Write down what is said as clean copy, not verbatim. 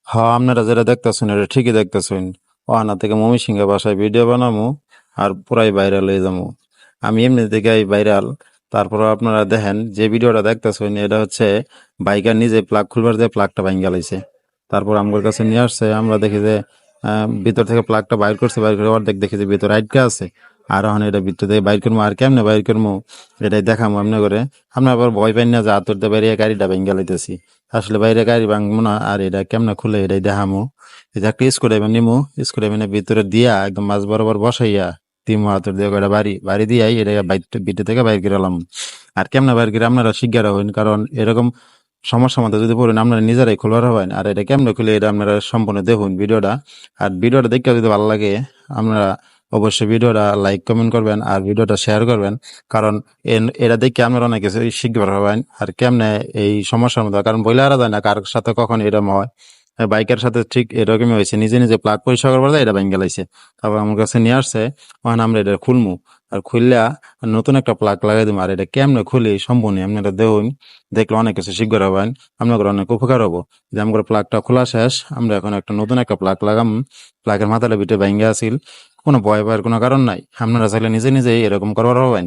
হ্যাঁ, আপনারা যেটা দেখতেছেন এটা ঠিকই দেখতেছেন। ওহানা থেকে ময়মনসিংহে বাসায় ভিডিও বানামু আর পুরাই ভাইরাল হয়ে যাবো। আমি এমনি থেকে ভাইরাল। তারপর আপনারা দেখেন যে ভিডিওটা দেখতেছেন এটা হচ্ছে বাইকার নিজে প্লাগ খুলবার যে প্লাগটা ভাঙ্গা লাইছে। তারপর আমার কাছে নিয়ে আসছে, আমরা দেখি যে ভিতর থেকে প্লাগটা বাইর করছে, বাইর করে অর্ধেক দেখি যে ভিতরে আটকা আছে। আর এখন এটা ভিতর থেকে বাইর করবো, আর কেমনে বাইর করবো এটাই দেখামো এমনি করে। আমরা আবার ভয় পাই না যে আতর দিয়ে বাইরে গাড়িটা ভাঙ্গা লাইতেছি। আসলে বাইরে গাড়ি ভাঙবো না, আর এটা কেমনে খুলে এটাই দেখামো। এই যে একটা স্ক্রুড্রাইভার নিমু, স্ক্রুড্রাইভার ভিতরে দিয়া একদম মাছ বরাবর বসাইয়া তিমু হাতের দিয়ে কয়টা বাড়ি বাড়ি দিয়াই এটা ভিতর থেকে বাইর করে এলাম। আর কেমনে বাইর করে আপনারা শিগগির হবেন, কারণ এরকম সমস্যার মধ্যে যদি পড়েন আপনারা নিজেরাই খুলবার হবেন। আর এটা কেমনে খুলে এটা আপনারা সম্পূর্ণ দেখুন ভিডিওটা। আর ভিডিওটা দেখতে যদি ভালো লাগে আপনারা অবশ্যই ভিডিওটা লাইক কমেন্ট করবেন আর ভিডিওটা শেয়ার করবেন। কারণ এটা দেখে আপনারা অনেক কিছু শিখতে পারবেন আর কেমনে এই সমস্যার মধ্যে, কারণ বইলে আরা যায় না কার সাথে কখন এরকম হয়। বাইকের সাথে ঠিক এরকমই হয়েছে, নিজে নিজে প্লাগ পরিষ্কার করবার যায় এটা ভেঙে গেলাইছে। তারপর আমার কাছে নিয়ে আসছে, ওখানে আমরা এটা খুলমু। আর খুললা নতুন একটা প্লাগ লাগাই দিব। আর এটা কেমনে খুলি সম্পূর্ণ আপনারা দেখুন, দেখলে অনেক কিছু শিখতে পারবেন, আপনাদের অনেক উপকার হবো। যে আমার প্লাগটা খোলা শেষ, আমরা এখন একটা নতুন একটা প্লাগ লাগাম। প্লাগের মাথাটা ভিতরে ভেঙে আসিল, কোনো ভয় পাওয়ার কোনো কারণ নাই। আপনারা চাইলে নিজে নিজেই এরকম করবার হবেন।